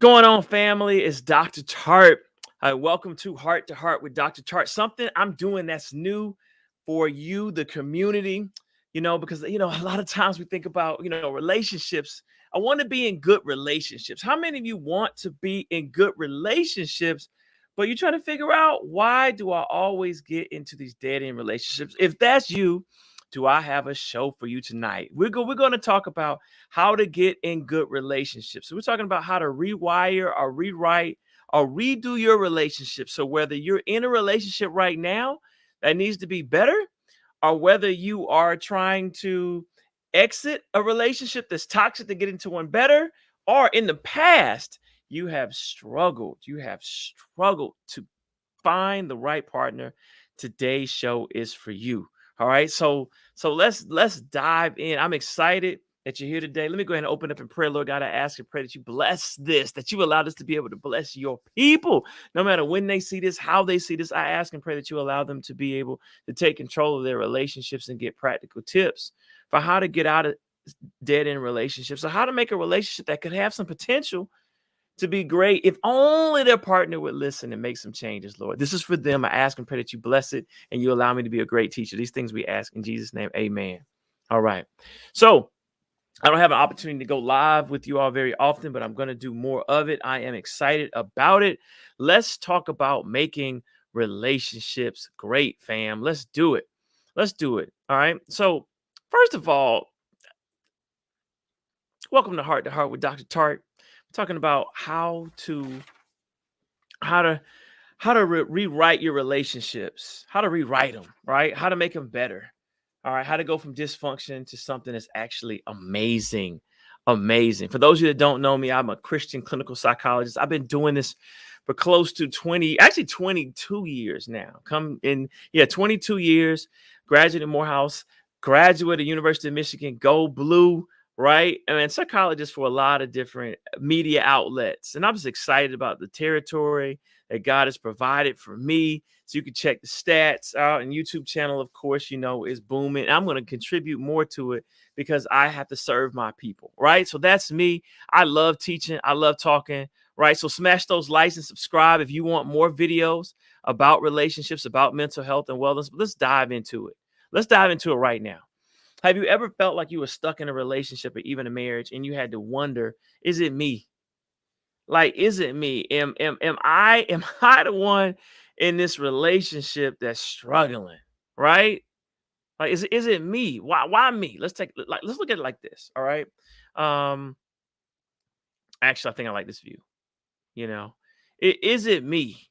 Going on, family? It's Dr. Tartt. Welcome to Heart with Dr. Tartt. Something I'm doing that's new for you, the community, because, a lot of times we think about, relationships. I want to be in good relationships. How many of you want to be in good relationships, but you're trying to figure out why do I always get into these dead end relationships? If that's you, do I have a show for you tonight? We're going to talk about how to get in good relationships. So we're talking about how to rewire or rewrite or redo your relationship. So whether you're in a relationship right now that needs to be better, or whether you are trying to exit a relationship that's toxic to get into one better, or in the past, you have struggled to find the right partner. Today's show is for you. All right. So let's dive in. I'm excited that you're here today. Let me go ahead and open up in prayer. Lord God, I ask and pray that you bless this, that you allow this to be able to bless your people, no matter when they see this, how they see this. I ask and pray that you allow them to be able to take control of their relationships and get practical tips for how to get out of dead end relationships, or how to make a relationship that could have some potential to be great if only their partner would listen and make some changes, Lord. This is for them. I ask and pray that you bless it and you allow me to be a great teacher. These things we ask in Jesus' name. Amen. All right. So I don't have an opportunity to go live with you all very often, but I'm going to do more of it. I am excited about it. Let's talk about making relationships great, fam. Let's do it. Let's do it. All right. So, first of all, welcome to Heart with Dr. Tartt. We're talking about how to rewrite your relationships, how to rewrite them, right? How to make them better. All right, how to go from dysfunction to something that's actually amazing. Amazing. For those of you that don't know me, I'm a Christian clinical psychologist. I've been doing this for close to 22 years now. 22 years, graduate at Morehouse, graduate at University of Michigan, go blue, right? I mean, psychologist for a lot of different media outlets. And I'm just excited about the territory that God has provided for me. So you can check the stats out, and YouTube channel, of course, is booming. I'm going to contribute more to it because I have to serve my people, right? So that's me. I love teaching. I love talking, right? So smash those likes and subscribe if you want more videos about relationships, about mental health and wellness. But let's dive into it. Let's dive into it right now. Have you ever felt like you were stuck in a relationship or even a marriage and you had to wonder, is it me? Like, is it me? Am I the one in this relationship that's struggling? Right? Like, is it me? Why me? Let's look at it like this. All right. Um, Actually, I think I like this view. You know, is it me?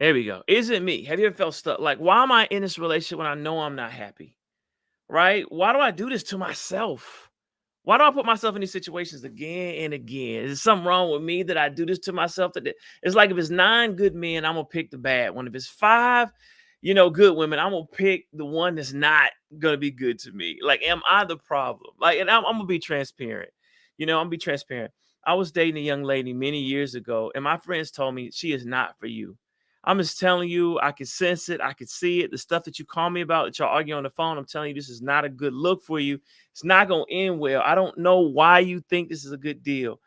There we go. Is it me? Have you ever felt stuck? Like, why am I in this relationship when I know I'm not happy? Right? Why do I do this to myself? Why do I put myself in these situations again and again? Is there something wrong with me that I do this to myself? It's like if it's 9 good men, I'm gonna pick the bad one. If it's 5, good women, I'm gonna pick the one that's not gonna be good to me. Like, am I the problem? Like, and I'm gonna be transparent. I'm gonna be transparent. I was dating a young lady many years ago, and my friends told me she is not for you. I'm just telling you, I could sense it, I could see it. The stuff that you call me about, that y'all argue on the phone, I'm telling you, this is not a good look for you. It's not going to end well. I don't know why you think this is a good deal.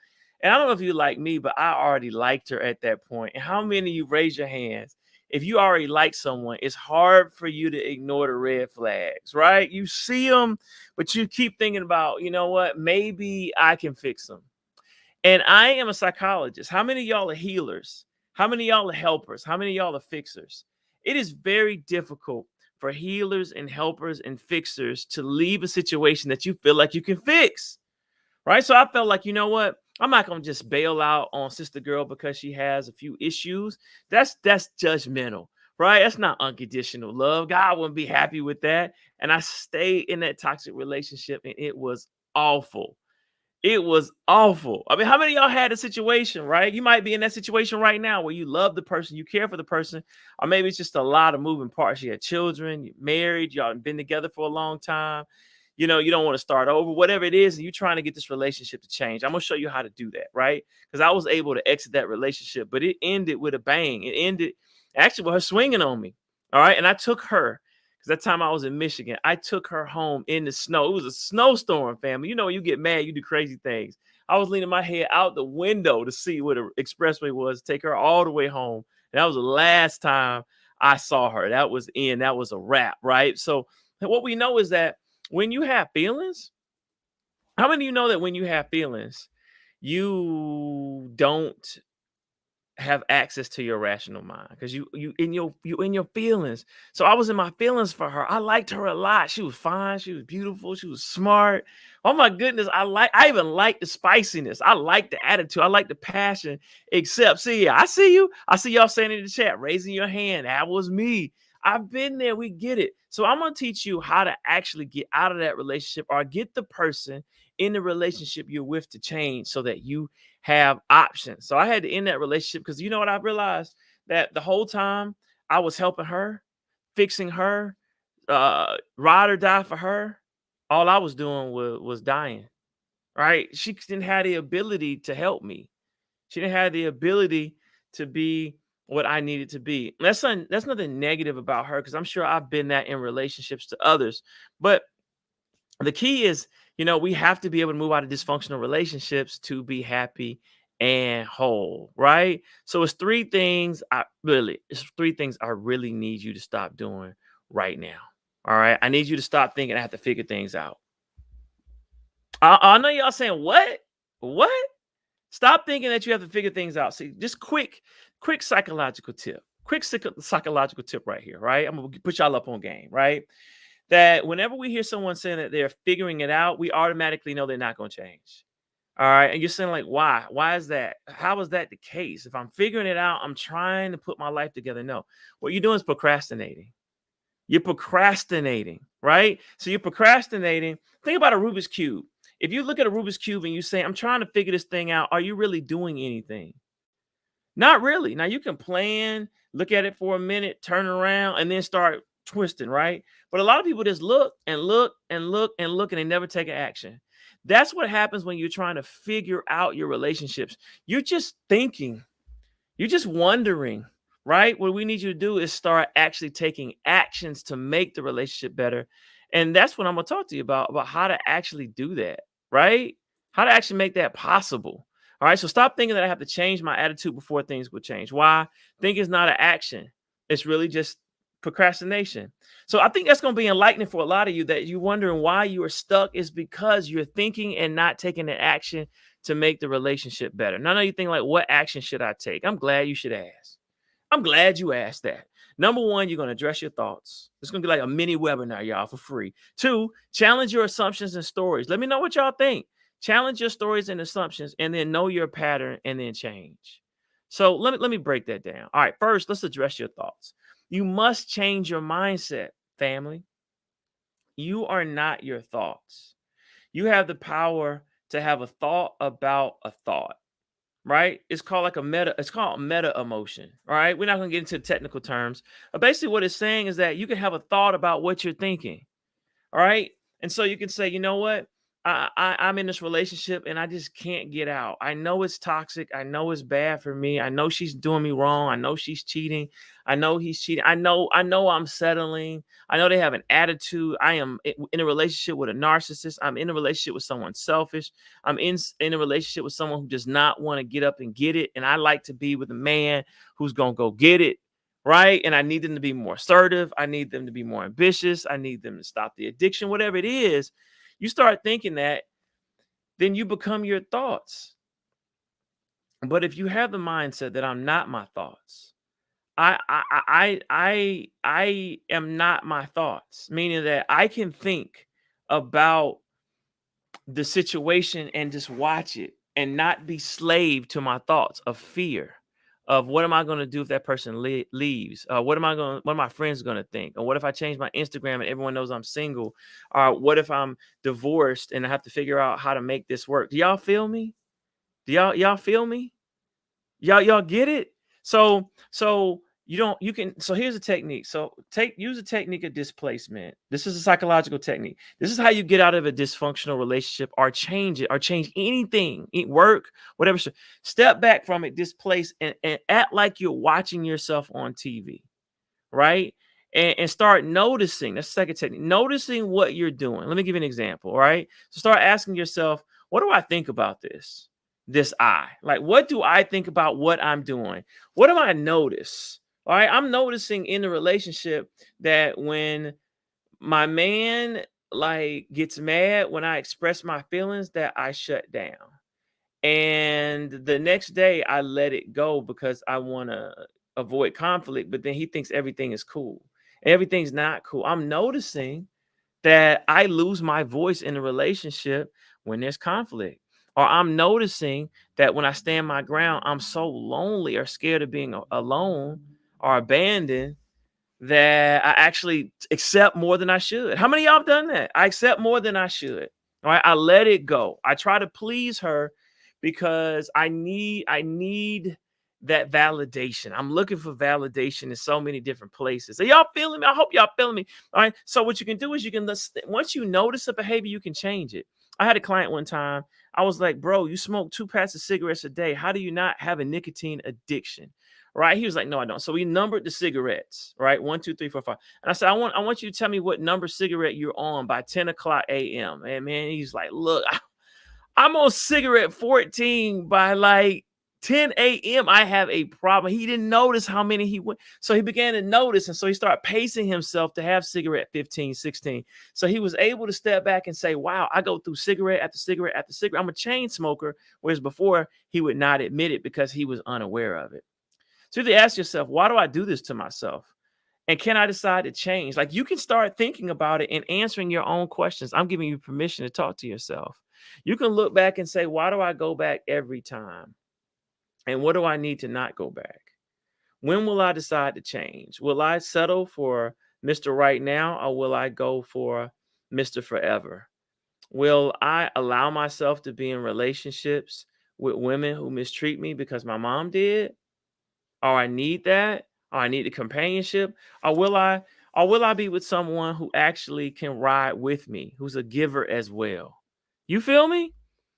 And I don't know if you like me, but I already liked her at that point. And how many of you raise your hands? If you already like someone, it's hard for you to ignore the red flags, right? You see them, but you keep thinking about, you know what? Maybe I can fix them. And I am a psychologist. How many of y'all are healers? How many of y'all are helpers? How many of y'all are fixers? It is very difficult for healers and helpers and fixers to leave a situation that you feel like you can fix, right? So I felt like, you know what? I'm not going to just bail out on sister girl because she has a few issues. That's judgmental, right? That's not unconditional love. God wouldn't be happy with that. And I stayed in that toxic relationship, and it was awful. It was awful. I mean, how many of y'all had a situation, right? You might be in that situation right now where you love the person, you care for the person, or maybe it's just a lot of moving parts. You had children, you're married, y'all been together for a long time. You don't want to start over, whatever it is, and you're trying to get this relationship to change. I'm going to show you how to do that, right? Because I was able to exit that relationship, but it ended with a bang. It ended actually with her swinging on me, all right? And I took her. Because that time I was in Michigan, I took her home in the snow. It was a snowstorm, family. You get mad, you do crazy things. I was leaning my head out the window to see what the expressway was, take her all the way home. And that was the last time I saw her. That was a wrap, right? So what we know is that when you have feelings, how many of you know that when you have feelings, you don't have access to your rational mind because you in your feelings. So I was in my feelings for her. I liked her a lot. She was fine. She was beautiful. She was smart. Oh my goodness. I even like the spiciness. I like the attitude. I like the passion. Except, see, I see you. I see y'all saying in the chat, raising your hand. That was me. I've been there. We get it. So I'm going to teach you how to actually get out of that relationship or get the person in the relationship you're with to change so that you have options. So I had to end that relationship because you know what I realized? That the whole time I was helping her, fixing her, ride or die for her. All I was doing was dying. Right? She didn't have the ability to help me. She didn't have the ability to be what I needed to be. That's nothing negative about her because I'm sure I've been that in relationships to others. But the key is, we have to be able to move out of dysfunctional relationships to be happy and whole, right? So it's three things I really need you to stop doing right now. All right. I need you to stop thinking I have to figure things out. I know y'all saying, what? What? Stop thinking that you have to figure things out. See, just quick psychological tip. Quick psychological tip right here, right? I'm going to put y'all up on game, right? That whenever we hear someone saying that they're figuring it out, we automatically know they're not going to change. All right. And you're saying, like, why? Why is that? How is that the case? If I'm figuring it out, I'm trying to put my life together. No, what you're doing is procrastinating. You're procrastinating, right? So you're procrastinating. Think about a Rubik's Cube. If you look at a Rubik's Cube and you say, I'm trying to figure this thing out, are you really doing anything? Not really. Now you can plan, look at it for a minute, turn around, and then start twisting, right? But a lot of people just look and look and look and look, and they never take an action. That's what happens when you're trying to figure out your relationships. You're just thinking, you're just wondering, right? What we need you to do is start actually taking actions to make the relationship better. And that's what I'm going to talk to you about how to actually do that, right? How to actually make that possible. All right. So stop thinking that I have to change my attitude before things will change. Why? Think it's not an action. It's really just procrastination. So I think that's going to be enlightening for a lot of you, that you're wondering why you are stuck is because you're thinking and not taking the action to make the relationship better. Now, I know you think, like, what action should I take? I'm glad you should ask. I'm glad you asked that. Number one, you're going to address your thoughts. It's going to be like a mini webinar, y'all, for free. Two, challenge your assumptions and stories. Let me know what y'all think. Challenge your stories and assumptions, and then know your pattern, and then change. So let me break that down. All right, first, let's address your thoughts. You must change your mindset, family. You are not your thoughts. You have the power to have a thought about a thought, right? It's called meta emotion. All right. We're not going to get into technical terms. But basically, what it's saying is that you can have a thought about what you're thinking. All right. And so you can say, you know what? I'm in this relationship and I just can't get out. I know it's toxic. I know it's bad for me. I know she's doing me wrong. I know she's cheating. I know he's cheating. I know I'm settling. I know they have an attitude. I am in a relationship with a narcissist. I'm in a relationship with someone selfish. I'm in a relationship with someone who does not want to get up and get it. And I like to be with a man who's going to go get it. Right. And I need them to be more assertive. I need them to be more ambitious. I need them to stop the addiction, whatever it is. You start thinking that, then you become your thoughts. But if you have the mindset that I'm not my thoughts, I am not my thoughts, meaning that I can think about the situation and just watch it and not be slave to my thoughts of fear of what am I going to do if that person leaves? What are my friends going to think? Or what if I change my Instagram and everyone knows I'm single? Or what if I'm divorced and I have to figure out how to make this work? Do y'all feel me? Do y'all feel me? Y'all get it? So here's a technique. So use a technique of displacement. This is a psychological technique. This is how you get out of a dysfunctional relationship or change it or change anything, work, whatever. Step back from it, displace, and act like you're watching yourself on TV, right? And start noticing. That's the second technique. Noticing what you're doing. Let me give you an example, right? So start asking yourself, what do I think about this? this I? Like, what do I think about what I'm doing? What do I notice? All right, I'm noticing in the relationship that when my man like gets mad when I express my feelings, that I shut down. And the next day I let it go because I want to avoid conflict, but then he thinks everything is cool. Everything's not cool. I'm noticing that I lose my voice in a relationship when there's conflict. Or I'm noticing that when I stand my ground, I'm so lonely or scared of being alone or abandoned that I actually accept more than I should. How many of y'all have done that? I accept more than I should. All right. I let it go. I try to please her because I need that validation. I'm looking for validation in so many different places. Are y'all feeling me? I hope y'all feeling me. All right. So what you can do is once you notice a behavior, you can change it. I had a client one time. I was like, bro, you smoke 2 packs of cigarettes a day. How do you not have a nicotine addiction? Right? He was like, no, I don't. So we numbered the cigarettes, right? 1, 2, 3, 4, 5. And I said, I want you to tell me what number cigarette you're on by 10 o'clock a.m. And man, he's like, look, I'm on cigarette 14 by like 10 a.m. I have a problem. He didn't notice how many he went. So he began to notice. And so he started pacing himself to have cigarette 15, 16. So he was able to step back and say, wow, I go through cigarette after cigarette after cigarette. I'm a chain smoker. Whereas before he would not admit it because he was unaware of it. So you have to ask yourself, why do I do this to myself? And can I decide to change? Like you can start thinking about it and answering your own questions. I'm giving you permission to talk to yourself. You can look back and say, why do I go back every time? And what do I need to not go back? When will I decide to change? Will I settle for Mr. Right Now or will I go for Mr. Forever? Will I allow myself to be in relationships with women who mistreat me because my mom did? Or I need that? Or I need the companionship? Or will I be with someone who actually can ride with me, who's a giver as well? You feel me?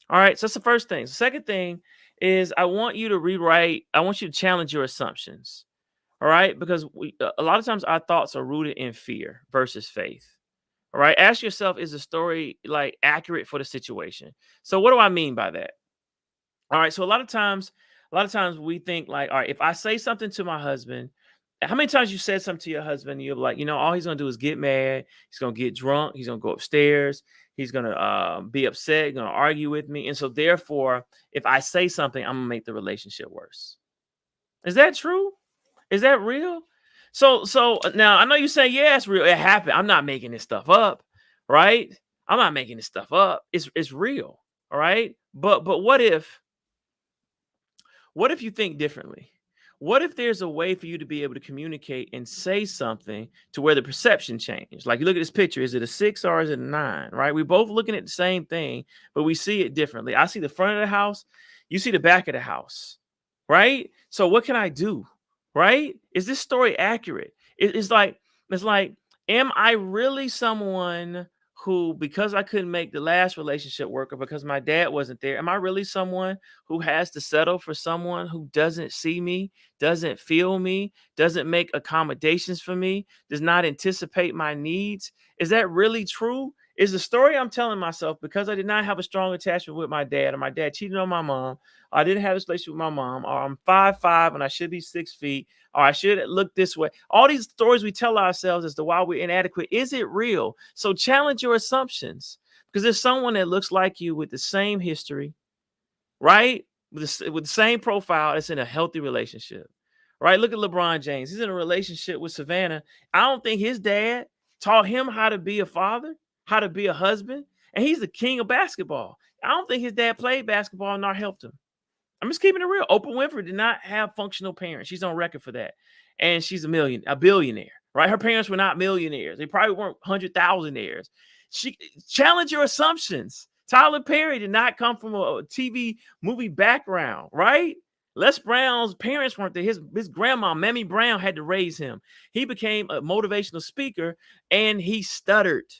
All right. So that's the first thing. The second thing is I want you to challenge your assumptions. All right. Because a lot of times our thoughts are rooted in fear versus faith. All right. Ask yourself, is the story like accurate for the situation? So what do I mean by that? All right. So a lot of times we think like, all right, if I say something to my husband, how many times you said something to your husband and you're like, all he's gonna do is get mad, he's gonna get drunk, he's gonna go upstairs, he's gonna be upset, gonna argue with me. And so therefore, if I say something, I'm gonna make the relationship worse. Is that true? Is that real? So now I know you say, yeah, it's real. It happened. I'm not making this stuff up, right? I'm not making this stuff up. It's real. All right. But what if you think differently? What if there's a way for you to be able to communicate and say something to where the perception changes? Like you look at this picture, is it a 6 or is it a 9? Right? We're both looking at the same thing, but we see it differently. I see the front of the house, you see the back of the house. Right? So what can I do? Right? Is this story accurate? It's like, am I really someone who, because I couldn't make the last relationship work or because my dad wasn't there, am I really someone who has to settle for someone who doesn't see me, doesn't feel me, doesn't make accommodations for me, does not anticipate my needs? Is that really true? Is the story I'm telling myself because I did not have a strong attachment with my dad, or my dad cheated on my mom, or I didn't have this relationship with my mom, or I'm 5'5" and I should be 6 feet, or I should look this way? All these stories we tell ourselves as to why we're inadequate. Is it real? So challenge your assumptions, because there's someone that looks like you with the same history, right? With the same profile that's in a healthy relationship, right? Look at LeBron James. He's in a relationship with Savannah. I don't think his dad taught him how to be a father, how to be a husband, and he's the king of basketball. I don't think his dad played basketball nor helped him. I'm just keeping it real. Oprah Winfrey did not have functional parents. She's on record for that. And she's a billionaire, right? Her parents were not millionaires. They probably weren't 100,000aires. She challenge your assumptions. Tyler Perry did not come from a TV movie background, right? Les Brown's parents weren't there. His grandma, Mammy Brown, had to raise him. He became a motivational speaker and he stuttered.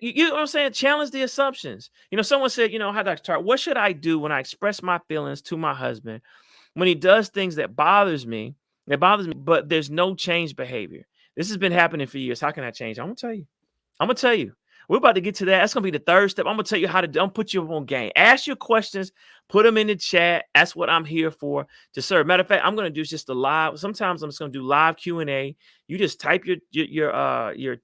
You know what I'm saying? Challenge the assumptions. Someone said, hi, Dr. Tartt, what should I do when I express my feelings to my husband when he does things that bothers me, but there's no change behavior? This has been happening for years. How can I change? I'm gonna tell you. We're about to get to that. That's gonna be the third step. I'm gonna tell you how to do. I'm put you on game. Ask your questions, put them in the chat. That's what I'm here for, to serve. Matter of fact, I'm gonna do just a live. Sometimes I'm just gonna do live Q&A. You just type your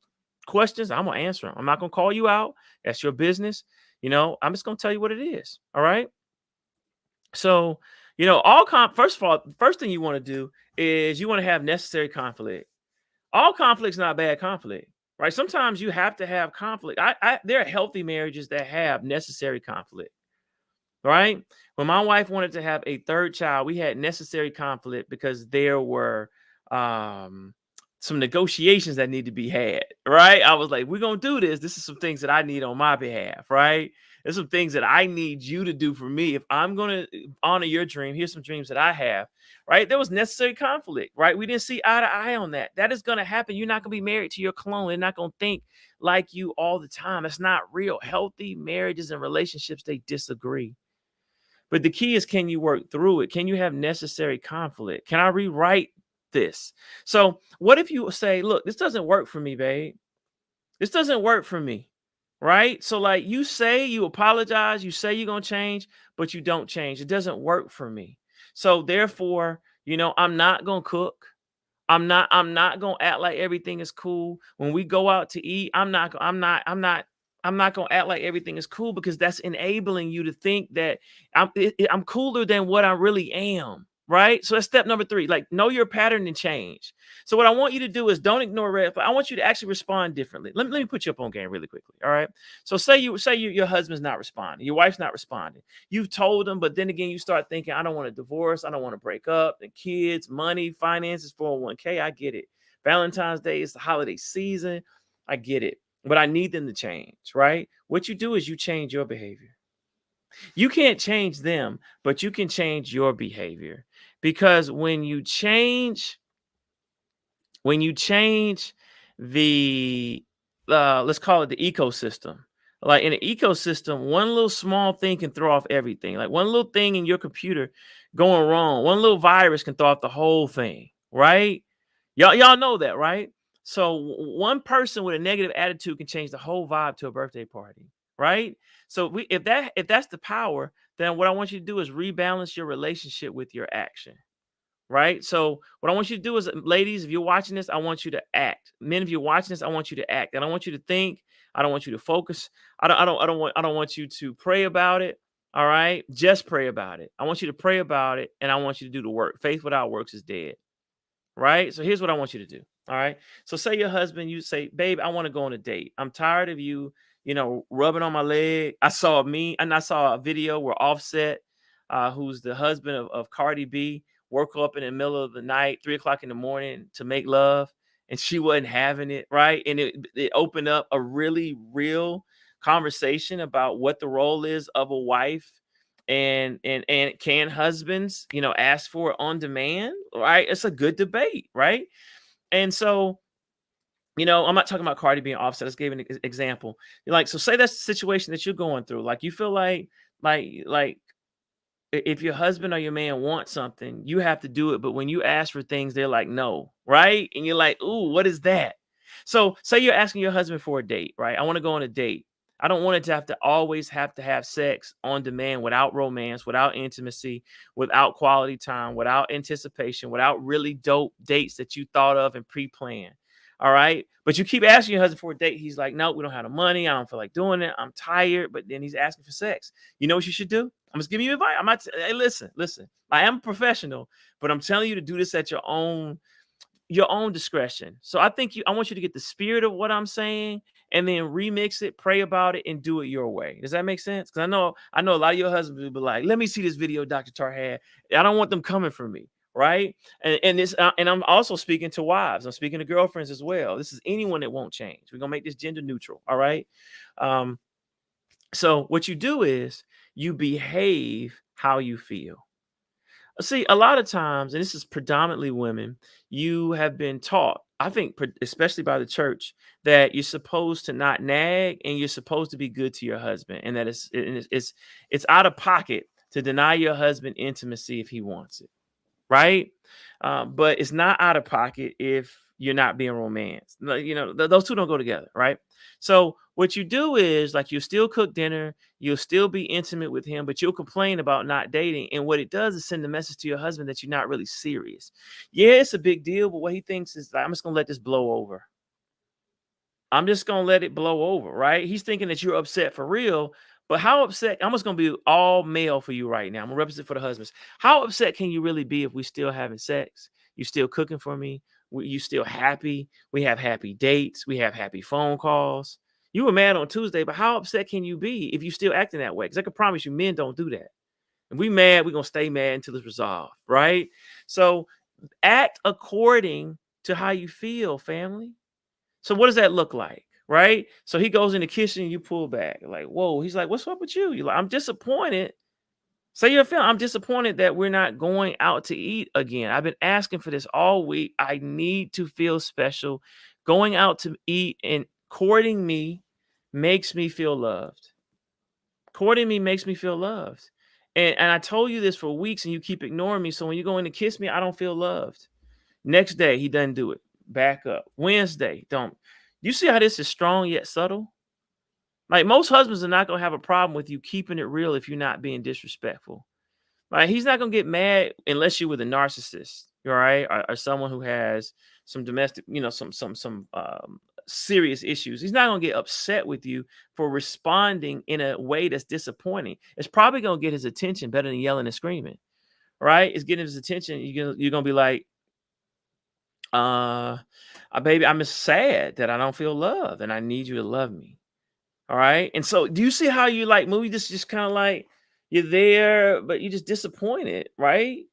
questions. I'm gonna answer them. I'm not gonna call you out. That's your business. I'm just gonna tell you what it is. All right. So, first of all, first thing you want to do is you want to have necessary conflict. All conflict's not bad conflict, right? Sometimes you have to have conflict. There are healthy marriages that have necessary conflict, right? When my wife wanted to have a third child, we had necessary conflict because there were some negotiations that need to be had, right? I was like, we're gonna do this. This is some things that I need on my behalf, right? There's some things that I need you to do for me. If I'm gonna honor your dream, here's some dreams that I have, right? There was necessary conflict, right? We didn't see eye to eye on that. That is gonna happen. You're not gonna be married to your clone. They're not gonna think like you all the time. It's not real. Healthy marriages and relationships, they disagree. But the key is, can you work through it? Can you have necessary conflict? Can I rewrite this? So what if you say, look, this doesn't work for me, babe. This doesn't work for me. Right? So like, you say you apologize, you say you're going to change, but you don't change. It doesn't work for me. So therefore, I'm not going to cook. I'm not going to act like everything is cool. When we go out to eat, I'm not going to act like everything is cool, because that's enabling you to think that I'm cooler than what I really am. Right? So that's step number 3. Like, know your pattern and change. So what I want you to do is, don't ignore red flag. I want you to actually respond differently. Let me put you up on game really quickly. All right. So say your husband's not responding. Your wife's not responding. You've told them, but then again, you start thinking, I don't want to divorce. I don't want to break up. The kids, money, finances, 401k. I get it. Valentine's Day is the holiday season. I get it. But I need them to change, right? What you do is you change your behavior. You can't change them, but you can change your behavior. Because when you change the let's call it the ecosystem. Like, in an ecosystem, one little small thing can throw off everything. Like, one little thing in your computer going wrong, one little virus can throw off the whole thing, right? Y'all know that, right? So one person with a negative attitude can change the whole vibe to a birthday party, right? So if that's the power, then what I want you to do is rebalance your relationship with your action. Right? So what I want you to do is, ladies, if you're watching this, I want you to act. Men, if you're watching this, I want you to act. And I want you to think. I don't want you to focus. I don't want you to pray about it. All right? Just pray about it. I want you to pray about it, and I want you to do the work. Faith without works is dead. Right? So here's what I want you to do. All right. So say your husband, you say, babe, I want to go on a date. I'm tired of you, rubbing on my leg. I saw a video where Offset, who's the husband of Cardi B, woke up in the middle of the night, 3 o'clock in the morning, to make love, and she wasn't having it. Right. And it opened up a really real conversation about what the role is of a wife, and can husbands ask for it on demand, right? It's a good debate, right? And so, I'm not talking about Cardi being Offset. I just gave an example. Like, so say that's the situation that you're going through. Like, you feel like if your husband or your man wants something, you have to do it. But when you ask for things, they're like, no, right? And you're like, ooh, what is that? So say you're asking your husband for a date, right? I want to go on a date. I don't want it to always have to have sex on demand, without romance, without intimacy, without quality time, without anticipation, without really dope dates that you thought of and pre-planned. All right. But you keep asking your husband for a date. He's like, no, we don't have the money. I don't feel like doing it. I'm tired. But then he's asking for sex. You know what you should do? I'm just giving you advice. I'm not. Hey, listen. I am a professional, but I'm telling you to do this at your own discretion. So I want you to get the spirit of what I'm saying, and then remix it, pray about it, and do it your way. Does that make sense? Because I know a lot of your husbands will be like, let me see this video Dr. Tartt had. I don't want them coming from me. Right. And I'm also speaking to wives. I'm speaking to girlfriends as well. This is anyone that won't change. We're going to make this gender neutral. All right. So what you do is you behave how you feel. See, a lot of times, and this is predominantly women, you have been taught, I think, especially by the church, that you're supposed to not nag, and you're supposed to be good to your husband, and that it's out of pocket to deny your husband intimacy if he wants it, right? But it's not out of pocket if you're not being romanced. Those two don't go together, right? So what you do is like you still cook dinner, you'll still be intimate with him, but you'll complain about not dating. And what it does is send a message to your husband that you're not really serious. Yeah, it's a big deal, but what he thinks is I'm just gonna let this blow over. I'm just gonna let it blow over, right? He's thinking that you're upset for real, but how upset? I'm just gonna be all male for you right now. I'm gonna represent for the husbands. How upset can you really be if we still having sex? You still cooking for me? You still happy? We have happy dates. We have happy phone calls. You were mad on Tuesday, but how upset can you be if you still acting that way? Because I can promise you, men don't do that. If we mad, we're gonna stay mad until it's resolved, right? So act according to how you feel, family. So what does that look like? Right? So he goes in the kitchen, you pull back. Like, whoa. He's like, what's up with you? You're like, I'm disappointed. Say your feeling. I'm disappointed that we're not going out to eat again. I've been asking for this all week. I need to feel special. Going out to eat and courting me makes me feel loved. Courting me makes me feel loved. And I told you this for weeks and you keep ignoring me. So when you go in to kiss me, I don't feel loved. Next day, he doesn't do it. Back up. Wednesday, don't. You see how this is strong yet subtle? Like most husbands are not going to have a problem with you keeping it real if you're not being disrespectful. Right? He's not going to get mad unless you're with a narcissist, all right? Or someone who has some domestic, some serious issues. He's not going to get upset with you for responding in a way that's disappointing. It's probably going to get his attention better than yelling and screaming, right? It's getting his attention. You're going to be like, baby, I'm just sad that I don't feel love and I need you to love me. All right. And so do you see how you like movie? This just kind of like you're there, but you're just disappointed, right?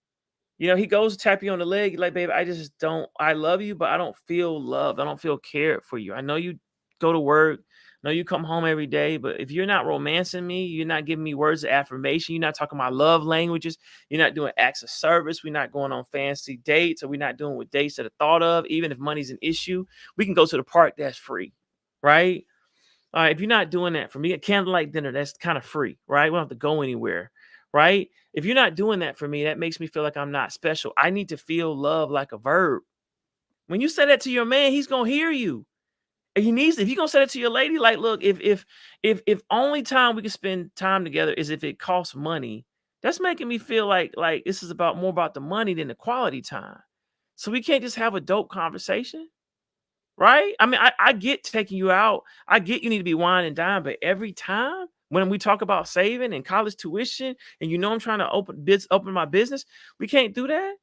He goes to tap you on the leg, like, baby, I love you, but I don't feel loved. I don't feel cared for you. I know you go to work. I know you come home every day, but if you're not romancing me, you're not giving me words of affirmation. You're not talking my love languages. You're not doing acts of service. We're not going on fancy dates, or we're not doing what dates that are thought of. Even if money's an issue, we can go to the park. That's free, right? All right. If you're not doing that for me, a candlelight dinner, that's kind of free, right? We don't have to go anywhere, right? If you're not doing that for me, that makes me feel like I'm not special. I need to feel love like a verb. When you say that to your man, he's gonna hear you. And he needs, if you're gonna say that to your lady, like, look, if only time we can spend time together is if it costs money, that's making me feel like this is about more about the money than the quality time. So we can't just have a dope conversation. Right? I mean, I get taking you out. I get you need to be wine and dine, but every time when we talk about saving and college tuition, and I'm trying to open my business, we can't do that.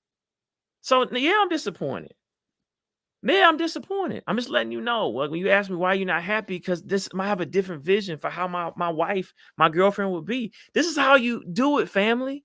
So yeah, I'm disappointed. Yeah, I'm disappointed. I'm just letting you know. Like when you ask me why you're not happy, because this might have a different vision for how my wife, my girlfriend would be. This is how you do it, family.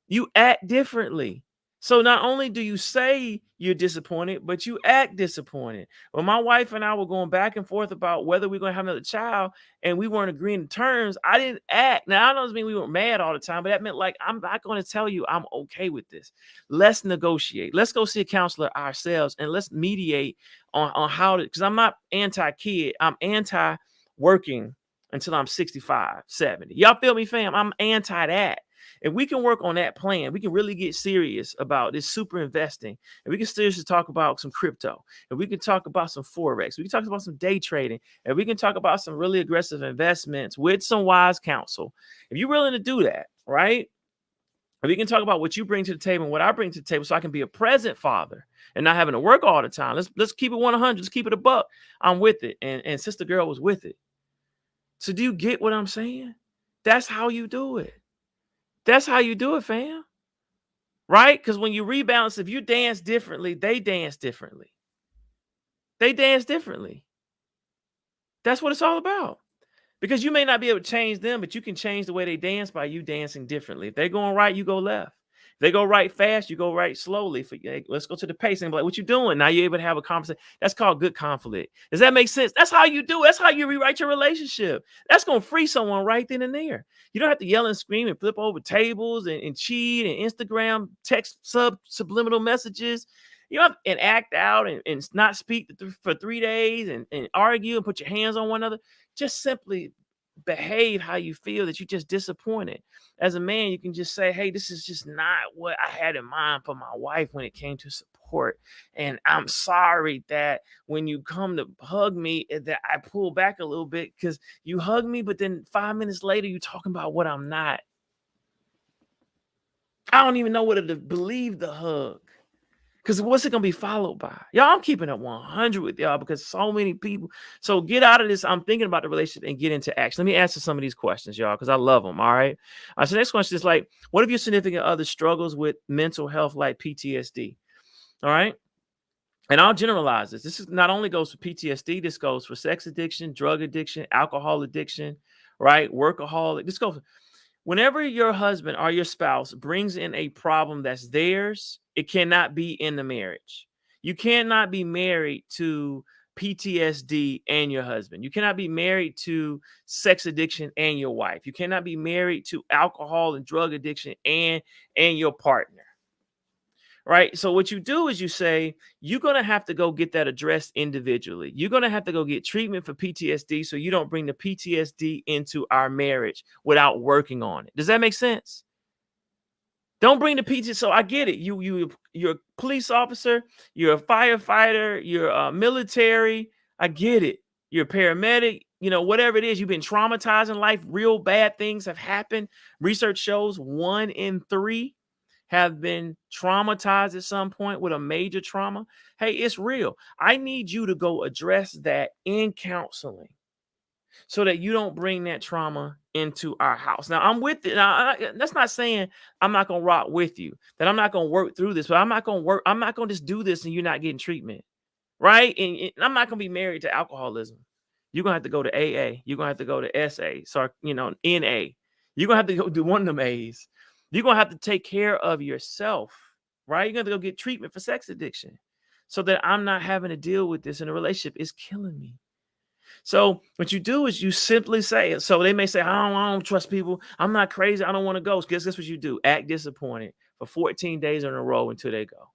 You act differently. So not only do you say you're disappointed, but you act disappointed. When my wife and I were going back and forth about whether we're going to have another child and we weren't agreeing to terms, I didn't act. Now, I don't mean we were mad all the time, but that meant like, I'm not going to tell you I'm okay with this. Let's negotiate. Let's go see a counselor ourselves and let's mediate on how to, because I'm not anti-kid. I'm anti-working until I'm 65, 70. Y'all feel me, fam? I'm anti that. If we can work on that plan, we can really get serious about this super investing. And we can seriously talk about some crypto. And we can talk about some Forex. We can talk about some day trading. And we can talk about some really aggressive investments with some wise counsel. If you're willing to do that, right? And we can talk about what you bring to the table and what I bring to the table so I can be a present father and not having to work all the time. Let's keep it 100. Let's keep it a buck. I'm with it. And Sister Girl was with it. So do you get what I'm saying? That's how you do it. That's how you do it, fam. Right? Because when you rebalance, if you dance differently, they dance differently. They dance differently. That's what it's all about. Because you may not be able to change them, but you can change the way they dance by you dancing differently. If they're going right, you go left. If they go right fast, you go right slowly. Let's go to the pace and be like, what you doing? Now you're able to have a conversation. That's called good conflict. Does that make sense? That's how you do it. That's how you rewrite your relationship. That's going to free someone right then and there. You don't have to yell and scream and flip over tables and cheat and Instagram text subliminal messages. And act out and not speak for 3 days and argue and put your hands on one another. Just simply behave how you feel that you're just disappointed. As a man, you can just say, hey, this is just not what I had in mind for my wife when it came to support. support. And I'm sorry that when you come to hug me, that I pull back a little bit because you hug me, but then 5 minutes later, you talking about what I'm not. I don't even know whether to believe the hug. Because what's it going to be followed by? Y'all, I'm keeping it 100 with y'all because so many people. So get out of this. I'm thinking about the relationship and get into action. Let me answer some of these questions, y'all, because I love them. All right. So next question is like, what if your significant other struggles with mental health like PTSD? All right. And I'll generalize this. This is not only goes for PTSD. This goes for sex addiction, drug addiction, alcohol addiction, right? Workaholic. This goes. Whenever your husband or your spouse brings in a problem that's theirs, it cannot be in the marriage. You cannot be married to PTSD and your husband. You cannot be married to sex addiction and your wife. You cannot be married to alcohol and drug addiction and your partner. Right. So what you do is you say, you're going to have to go get that addressed individually. You're going to have to go get treatment for PTSD so you don't bring the PTSD into our marriage without working on it. Does that make sense? Don't bring the PTSD. So I get it. You're a police officer. You're a firefighter. You're a military. I get it. You're a paramedic. Whatever it is, you've been traumatized in life. Real bad things have happened. Research shows 1 in 3 have been traumatized at some point with a major trauma. Hey, it's real. I need you to go address that in counseling so that you don't bring that trauma into our house. Now, I'm with it. Now, that's not saying I'm not going to rock with you, that I'm not going to work through this, but I'm not going to just do this and you're not getting treatment, right? And I'm not going to be married to alcoholism. You're going to have to go to AA. You're going to have to go to SA, NA. You're going to have to go do one of them A's. You're going to have to take care of yourself, right? You're going to go get treatment for sex addiction so that I'm not having to deal with this in a relationship. It's killing me. So what you do is you simply say it. So they may say, I don't trust people. I'm not crazy. I don't want to go. Guess what you do? Act disappointed for 14 days in a row until they go.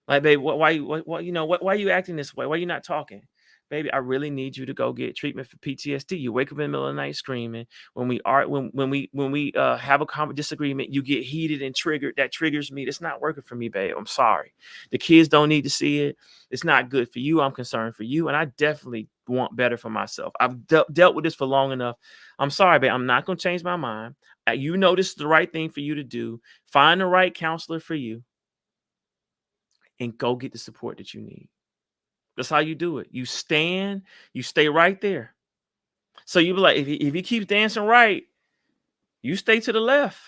Like, babe, why are you acting this way? Why are you not talking? Baby, I really need you to go get treatment for PTSD. You wake up in the middle of the night screaming. When we have a disagreement, you get heated and triggered. That triggers me. It's not working for me, babe. I'm sorry. The kids don't need to see it. It's not good for you. I'm concerned for you, and I definitely want better for myself. I've dealt with this for long enough. I'm sorry, babe. I'm not going to change my mind. You know this is the right thing for you to do. Find the right counselor for you, and go get the support that you need. That's how you do it. You stay right there. So you be like, if he keeps dancing right, you stay to the left.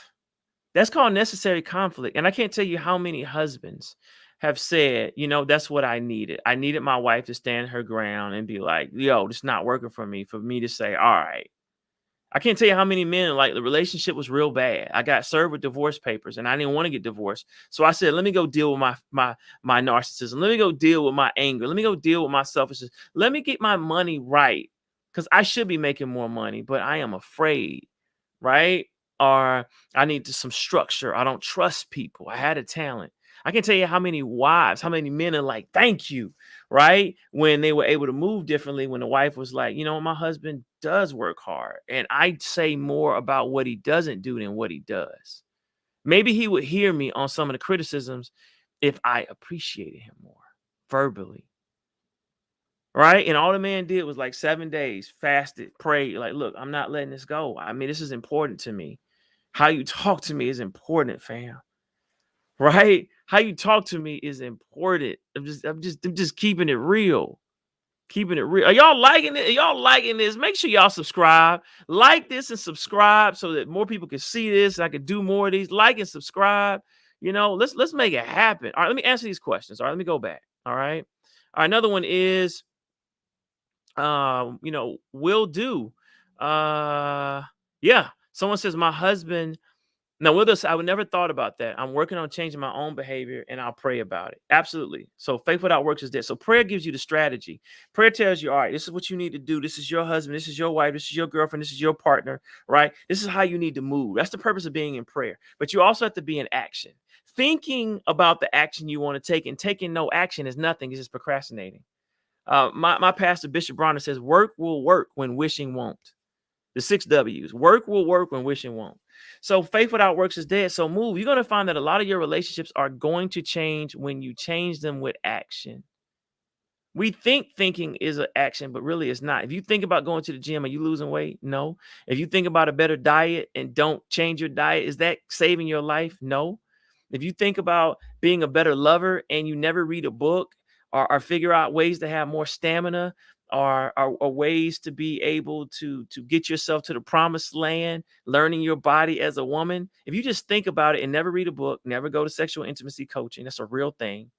That's called necessary conflict. And I can't tell you how many husbands have said, that's what I needed. I needed my wife to stand her ground and be like, yo, this is not working for me to say, all right. I can't tell you how many men, like, the relationship was real bad. I got served with divorce papers and I didn't want to get divorced. So I said, let me go deal with my narcissism. Let me go deal with my anger. Let me go deal with my selfishness. Let me get my money right, because I should be making more money, but I am afraid, right? Or I need some structure. I don't trust people. I had a talent. I can tell you how many men are like, thank you, right? When they were able to move differently, when the wife was like, my husband does work hard. And I'd say more about what he doesn't do than what he does. Maybe he would hear me on some of the criticisms if I appreciated him more verbally. Right? And all the man did was like 7 days, fasted, prayed, like, look, I'm not letting this go. I mean, this is important to me. How you talk to me is important, fam. Right? How you talk to me is important. I'm just keeping it real. Keeping it real. Are y'all liking it? Are y'all liking this? Make sure y'all subscribe. Like this and subscribe so that more people can see this. I can do more of these. Like and subscribe. Let's make it happen. All right, let me answer these questions. All right, let me go back. All right. All right, another one is will do. Yeah. Someone says my husband. Now, with us, I would never thought about that. I'm working on changing my own behavior and I'll pray about it. Absolutely. So faith without works is dead. So prayer gives you the strategy. Prayer tells you, all right, this is what you need to do. This is your husband. This is your wife. This is your girlfriend. This is your partner, right? This is how you need to move. That's the purpose of being in prayer. But you also have to be in action. Thinking about the action you want to take and taking no action is nothing. It's just procrastinating. My pastor, Bishop Bronner, says work will work when wishing won't. The 6 W's. Work will work when wishing won't. So faith without works is dead. So move. You're going to find that a lot of your relationships are going to change when you change them with action. We think thinking is an action, but really it's not. If you think about going to the gym, are you losing weight? No. If you think about a better diet and don't change your diet, is that saving your life? No. If you think about being a better lover and you never read a book or figure out ways to have more stamina or ways to be able to get yourself to the promised land, learning your body as a woman, if you just think about it and never read a book, never go to sexual intimacy coaching, that's a real thing.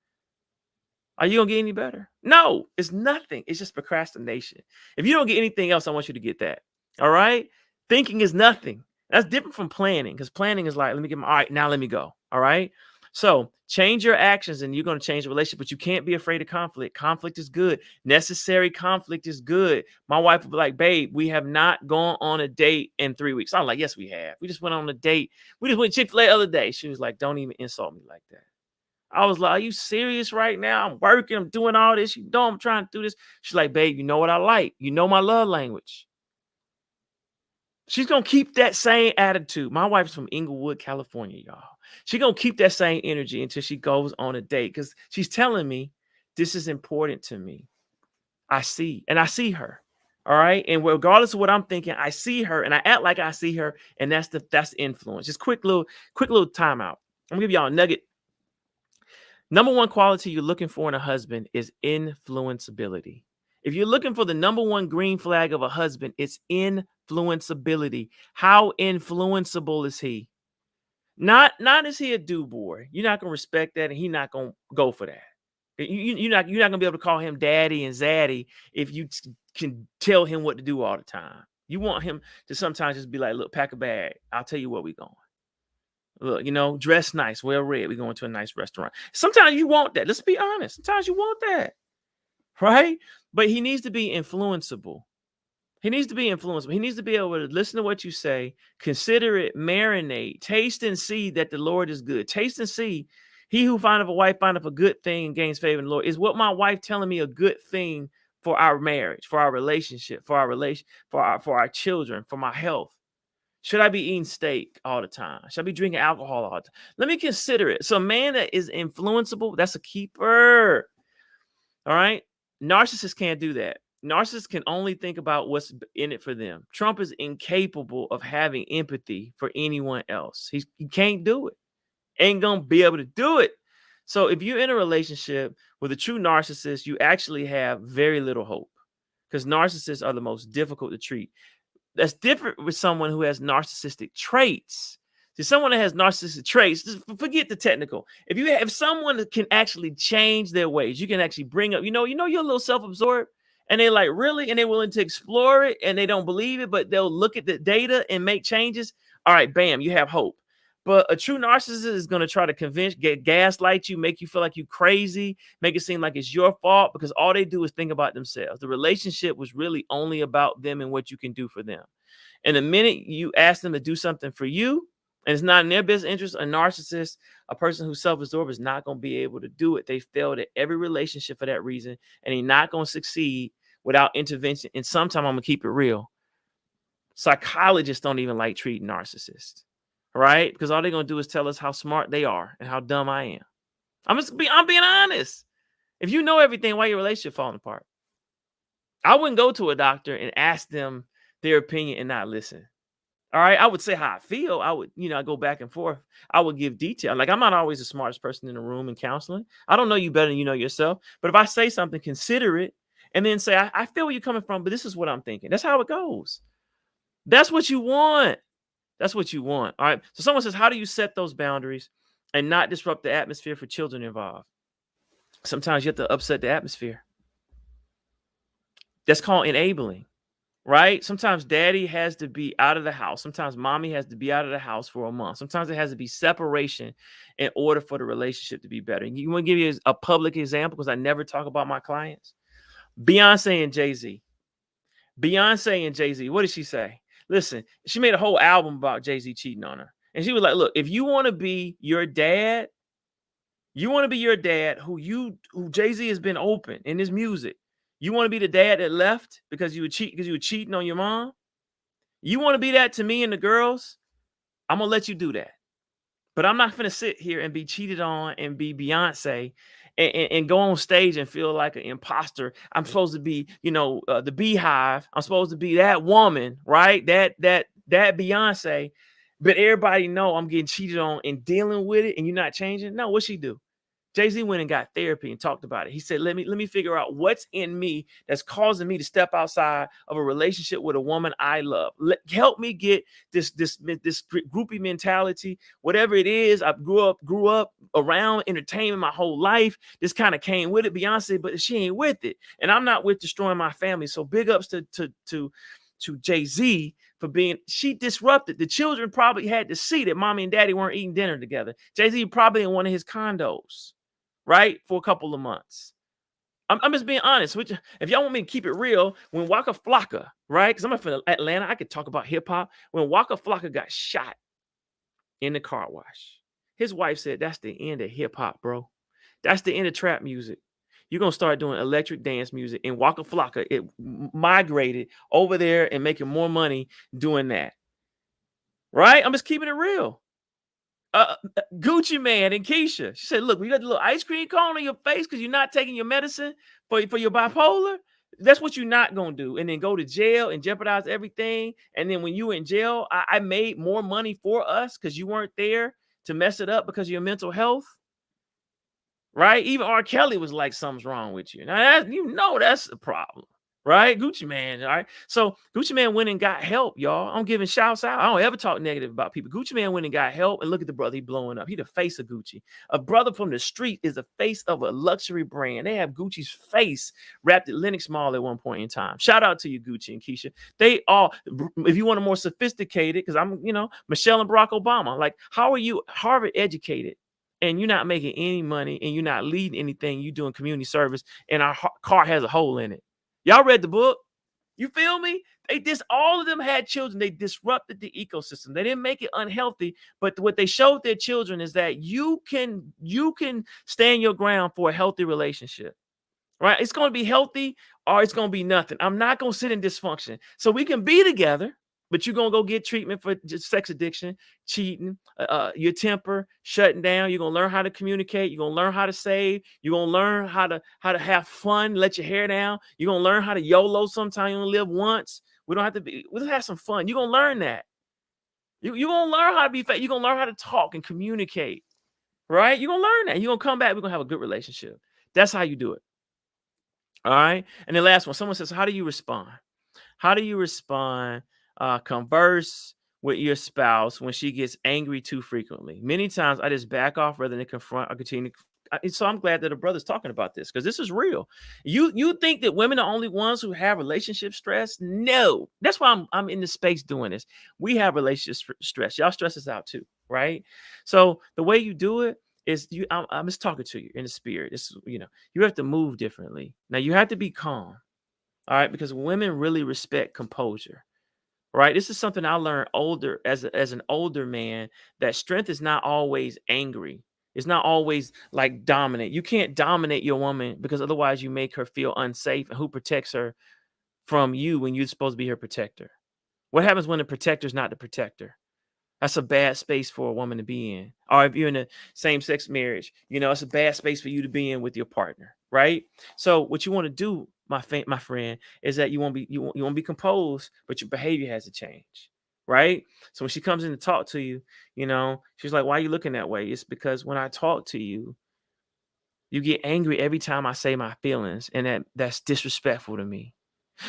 Are you gonna get any better? No, it's nothing. It's just procrastination. If you don't get anything else, I want you to get that. All right. Thinking is nothing. That's different from planning, because planning is like, let me get my all right, now let me go. All right. So change your actions and you're going to change the relationship, but you can't be afraid of conflict. Conflict is good. Necessary conflict is good. My wife would be like, babe, we have not gone on a date in 3 weeks. I'm like, yes, we have. We just went on a date. We just went Chick-fil-A the other day. She was like, don't even insult me like that. I was like, are you serious right now? I'm working. I'm doing all this. You know I'm trying to do this. She's like, babe, you know what I like? You know my love language. She's going to keep that same attitude. My wife's from Inglewood, California, y'all. She's going to keep that same energy until she goes on a date, because she's telling me this is important to me. I see her. All right. And regardless of what I'm thinking, I see her and I act like I see her. And that's the influence. Just quick little timeout. I'm gonna give y'all a nugget. Number one quality you're looking for in a husband is influenceability. If you're looking for the number one green flag of a husband, it's influenceability. How influenceable is he? Not is he a do boy. You're not gonna respect that, and he's not gonna go for that. You're not gonna be able to call him daddy and zaddy if you can tell him what to do all the time. You want him to sometimes just be like, look, pack a bag. I'll tell you where we're going. Look, dress nice, well read. We're going to a nice restaurant. Sometimes you want that. Let's be honest. Sometimes you want that, right? But he needs to be influenceable. He needs to be influenceable. He needs to be able to listen to what you say, consider it, marinate, taste and see that the Lord is good. Taste and see. He who findeth a wife findeth a good thing and gains favor in the Lord. Is what my wife telling me a good thing for our marriage, for our relationship, for our children, for my health? Should I be eating steak all the time? Should I be drinking alcohol all the time? Let me consider it. So a man that is influenceable, that's a keeper. All right. Narcissists can't do that. Narcissists can only think about what's in it for them. Trump is incapable of having empathy for anyone else. He can't do it. Ain't gonna be able to do it. So if you're in a relationship with a true narcissist, you actually have very little hope, because narcissists are the most difficult to treat. That's different with someone who has narcissistic traits. See, someone that has narcissistic traits, just forget the technical. If someone that can actually change their ways, you can actually bring up, you're a little self-absorbed, and they're like, really? And they're willing to explore it, and they don't believe it, but they'll look at the data and make changes. All right, bam, you have hope. But a true narcissist is going to try to gaslight you, make you feel like you're crazy, make it seem like it's your fault, because all they do is think about themselves. The relationship was really only about them and what you can do for them. And the minute you ask them to do something for you, and it's not in their best interest, a narcissist, a person who's self-absorbed, is not going to be able to do it. They failed at every relationship for that reason, and they're not going to succeed without intervention. And sometimes I'm going to keep it real. Psychologists don't even like treating narcissists. Right? Because all they're going to do is tell us how smart they are and how dumb I am. I'm being honest. If you know everything, why your relationship falling apart? I wouldn't go to a doctor and ask them their opinion and not listen. All right. I would say how I feel. I would, I go back and forth. I would give detail. Like, I'm not always the smartest person in the room in counseling. I don't know you better than you know yourself. But if I say something, consider it, and then say, I feel where you're coming from, but this is what I'm thinking. That's how it goes. That's what you want. That's what you want. All right. So someone says, how do you set those boundaries and not disrupt the atmosphere for children involved? Sometimes you have to upset the atmosphere. That's called enabling, right? Sometimes daddy has to be out of the house. Sometimes mommy has to be out of the house for a month. Sometimes it has to be separation in order for the relationship to be better. You want to give you a public example, because I never talk about my clients. Beyonc and Jay-Z. What did she say? Listen, she made a whole album about Jay-Z cheating on her. And she was like, look, if you want to be your dad, who Jay-Z has been open in his music. You want to be the dad that left because you were cheating on your mom? You want to be that to me and the girls? I'm gonna let you do that. But I'm not gonna sit here and be cheated on and be Beyonce and go on stage and feel like an imposter. I'm supposed to be, the Beehive. I'm supposed to be that woman, right? That Beyonce. But everybody know I'm getting cheated on and dealing with it, and you're not changing. No, what she do? Jay-Z went and got therapy and talked about it. He said, let me figure out what's in me that's causing me to step outside of a relationship with a woman I love. Help me get this groupie mentality, whatever it is. I grew up around entertainment my whole life. This kind of came with it, Beyonce, but she ain't with it. And I'm not with destroying my family. So big ups to Jay-Z for she disrupted. The children probably had to see that mommy and daddy weren't eating dinner together. Jay-Z probably in one of his condos, right? For a couple of months. I'm just being honest with you. If y'all want me to keep it real, when Waka Flocka, right? Because I'm from Atlanta, I could talk about hip hop. When Waka Flocka got shot in the car wash, his wife said, "That's the end of hip hop, bro. That's the end of trap music. You're gonna start doing electric dance music." And Waka Flocka, it migrated over there and making more money doing that. Right? I'm just keeping it real. Gucci Man and Keisha. She said, "Look, we got the little ice cream cone on your face because you're not taking your medicine for your bipolar. That's what you're not gonna do, and then go to jail and jeopardize everything. And then when you were in jail, I made more money for us because you weren't there to mess it up because of your mental health, right? Even R. Kelly was like, something's wrong with you. Now that's the problem." Right? Gucci Man, all right? So Gucci Man went and got help, y'all. I'm giving shouts out. I don't ever talk negative about people. Gucci Man went and got help, and look at the brother. He blowing up. He the face of Gucci. A brother from the street is the face of a luxury brand. They have Gucci's face wrapped at Lenox Mall at one point in time. Shout out to you, Gucci and Keisha. They all, if you want a more sophisticated, because I'm, Michelle and Barack Obama. Like, how are you Harvard educated? And you're not making any money, and you're not leading anything. You're doing community service, and our car has a hole in it. Y'all read the book? You feel me? All of them had children. They disrupted the ecosystem. They didn't make it unhealthy, but what they showed their children is that you can stand your ground for a healthy relationship. Right? It's going to be healthy or it's going to be nothing. I'm not going to sit in dysfunction. So we can be together, but you're going to go get treatment for just sex addiction, cheating, your temper, shutting down. You're going to learn how to communicate. You're going to learn how to save. You're going to learn how to have fun, let your hair down. You're going to learn how to YOLO sometime. You only live once. We'll have some fun. You're going to learn that. You're going to learn how to be fat. You're going to learn how to talk and communicate, right? You're going to learn that. You're going to come back. We're going to have a good relationship. That's how you do it. All right. And the last one, someone says, how do you respond? How do you respond? Converse with your spouse when she gets angry too frequently. Many times I just back off rather than confront or continue. So I'm glad that a brother's talking about this because this is real. You think that women are only ones who have relationship stress? No. That's why I'm in this space doing this. We have relationship stress. Y'all stress us out too, right? So the way you do it is I'm just talking to you in the spirit. It's you have to move differently. Now you have to be calm, all right, because women really respect composure, right? This is something I learned older as an older man, that strength is not always angry. It's not always like dominant. You can't dominate your woman because otherwise you make her feel unsafe. And who protects her from you when you're supposed to be her protector? What happens when the protector is not the protector? That's a bad space for a woman to be in. Or if you're in a same-sex marriage, it's a bad space for you to be in with your partner, right? So what you want to do, my friend, is that you want to be composed, but your behavior has to change, right? So when she comes in to talk to you, she's like, "Why are you looking that way?" It's because when I talk to you, you get angry every time I say my feelings, and that's disrespectful to me.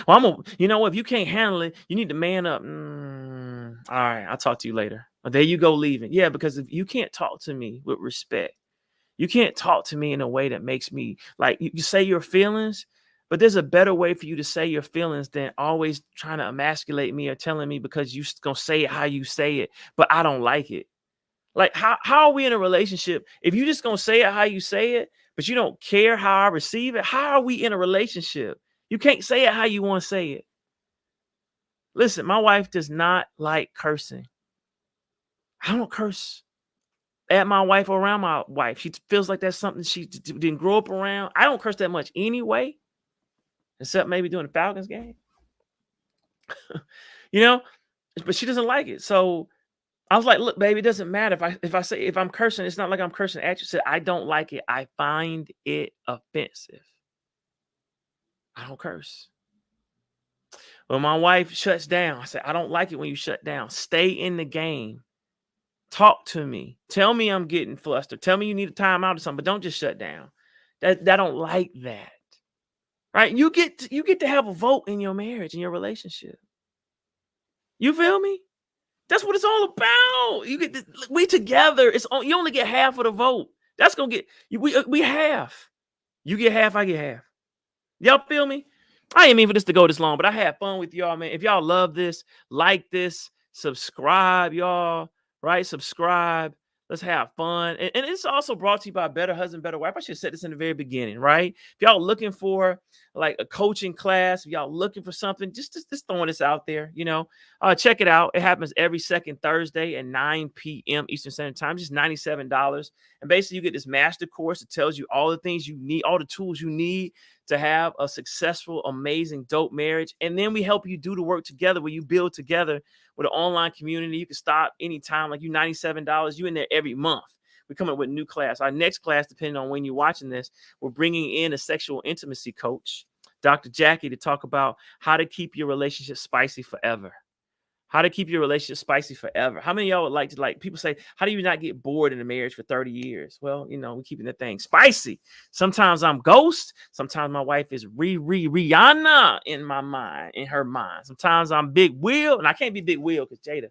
Well, if you can't handle it, you need to man up. All right, I'll talk to you later. There you go, leaving. Yeah, because if you can't talk to me with respect, you can't talk to me in a way that makes me like you say your feelings, but there's a better way for you to say your feelings than always trying to emasculate me or telling me because you gonna say it how you say it, but I don't like it. Like how are we in a relationship if you just gonna say it how you say it, but you don't care how I receive it? How are we in a relationship? You can't say it how you want to say it. Listen, my wife does not like cursing. I don't curse at my wife or around my wife. She feels like that's something she didn't grow up around. I don't curse that much anyway, except maybe during the Falcons game. But she doesn't like it. So I was like, look, baby, it doesn't matter if I'm cursing, it's not like I'm cursing at you. Said, I don't like it. I find it offensive. I don't curse. When my wife shuts down, I said, I don't like it when you shut down. Stay in the game. Talk to me. Tell me I'm getting flustered. Tell me you need a timeout or something, but don't just shut down. I don't like that. Right? You get to have a vote in your marriage, in your relationship. You feel me? That's what it's all about. We together. You only get half of the vote. That's gonna get we half. You get half, I get half. Y'all feel me? I ain't mean for this to go this long, but I had fun with y'all, man. If y'all love this, like this, subscribe, y'all. Right? Subscribe. Let's have fun. And it's also brought to you by Better Husband, Better Wife. I should have said this in the very beginning, right? If y'all looking for like a coaching class, if y'all looking for something, just throwing this out there, check it out. It happens every second Thursday at 9 p.m. Eastern Standard Time. Just $97. And basically, you get this master course that tells you all the things you need, all the tools you need to have a successful, amazing, dope marriage. And then we help you do the work together where you build together with an online community. You can stop anytime, like you $97. You in there every month. We're coming up with a new class. Our next class, depending on when you're watching this, we're bringing in a sexual intimacy coach, Dr. Jackie, to talk about how to keep your relationship spicy forever. How to keep your relationship spicy forever. How many of y'all would like to, people say, how do you not get bored in a marriage for 30 years? Well, we're keeping the thing spicy. Sometimes I'm Ghost. Sometimes my wife is Rihanna in my mind, in her mind. Sometimes I'm Big Will, and I can't be Big Will because Jada,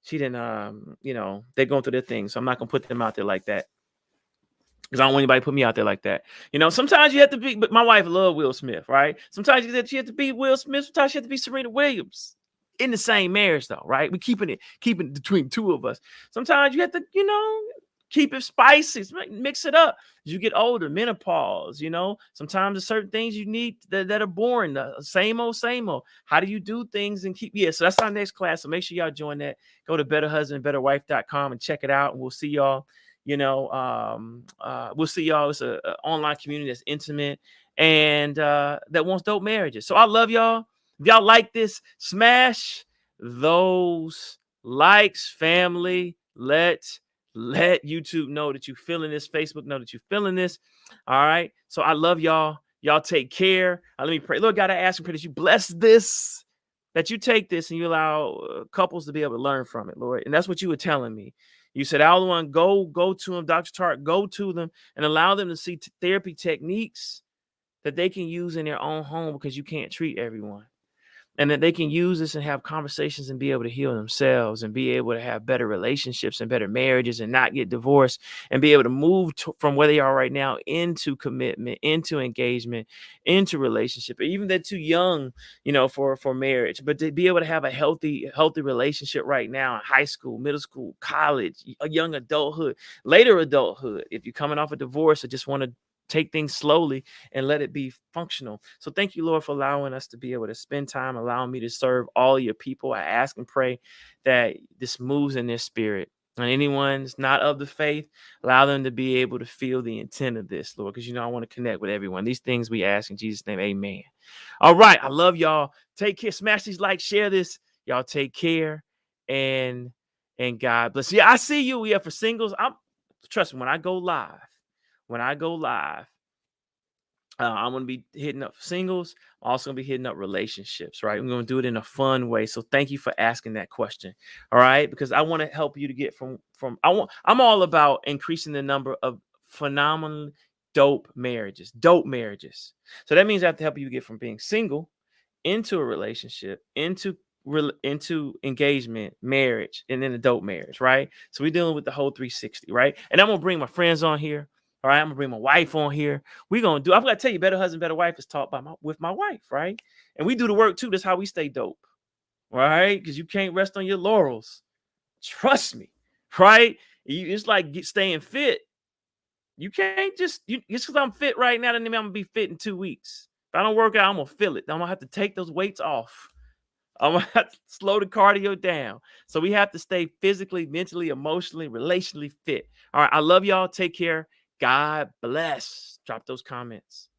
she didn't, they're going through their thing. So I'm not going to put them out there like that. Because I don't want anybody to put me out there like that. Sometimes you have to be, but my wife loves Will Smith, right? Sometimes she have to be Will Smith. Sometimes she have to be Serena Williams in the same marriage, though, right? We're keeping it between two of us. Sometimes you have to, keep it spicy, mix it up. As you get older, menopause, sometimes there's certain things you need that are boring. The same old. How do you do things and keep, so that's our next class. So make sure y'all join that. Go to betterhusbandbetterwife.com and check it out. And we'll see y'all. We'll see y'all. It's an online community that's intimate and that wants dope marriages. So I love y'all. If y'all like this, smash those likes, family. Let YouTube know that you're feeling this. Facebook know that you're feeling this. All right. So I love y'all. Y'all take care. Let me pray. Lord God, I ask and pray that you bless this, that you take this and you allow couples to be able to learn from it, Lord. And that's what you were telling me. You said, Alduan, go to them, Dr. Tartt, go to them and allow them to see therapy techniques that they can use in their own home because you can't treat everyone. And that they can use this and have conversations and be able to heal themselves and be able to have better relationships and better marriages and not get divorced and be able to move from where they are right now into commitment, into engagement, into relationship. Even they're too young, for marriage, but to be able to have a healthy relationship right now in high school, middle school, college, a young adulthood, later adulthood. If you're coming off a divorce or just want to take things slowly and let it be functional. So thank you, Lord, for allowing us to be able to spend time, allowing me to serve all your people. I ask and pray that this moves in their spirit. And anyone's not of the faith, allow them to be able to feel the intent of this, Lord, because I want to connect with everyone. These things we ask in Jesus' name, amen. All right. I love y'all. Take care. Smash these likes, share this. Y'all take care and God bless. Yeah, I see you. Yeah, for singles. Trust me, when I go live, I'm going to be hitting up singles. I'm also going to be hitting up relationships, right? I'm going to do it in a fun way. So thank you for asking that question. All right. Because I want to help you to get I'm all about increasing the number of phenomenally dope marriages. So that means I have to help you get from being single into a relationship, into engagement, marriage, and then adult marriage, right? So we're dealing with the whole 360, right? And I'm going to bring my friends on here. All right, I'm gonna bring my wife on here. I'm gonna tell you, Better Husband, Better Wife is taught with my wife, right? And we do the work too. That's how we stay dope, right? Because you can't rest on your laurels. Trust me, right? It's like staying fit. You can't just because I'm fit right now, doesn't mean I'm gonna be fit in 2 weeks. If I don't work out, I'm gonna feel it. I'm gonna have to take those weights off. I'm gonna have to slow the cardio down. So we have to stay physically, mentally, emotionally, relationally fit. All right, I love y'all. Take care. God bless. Drop those comments.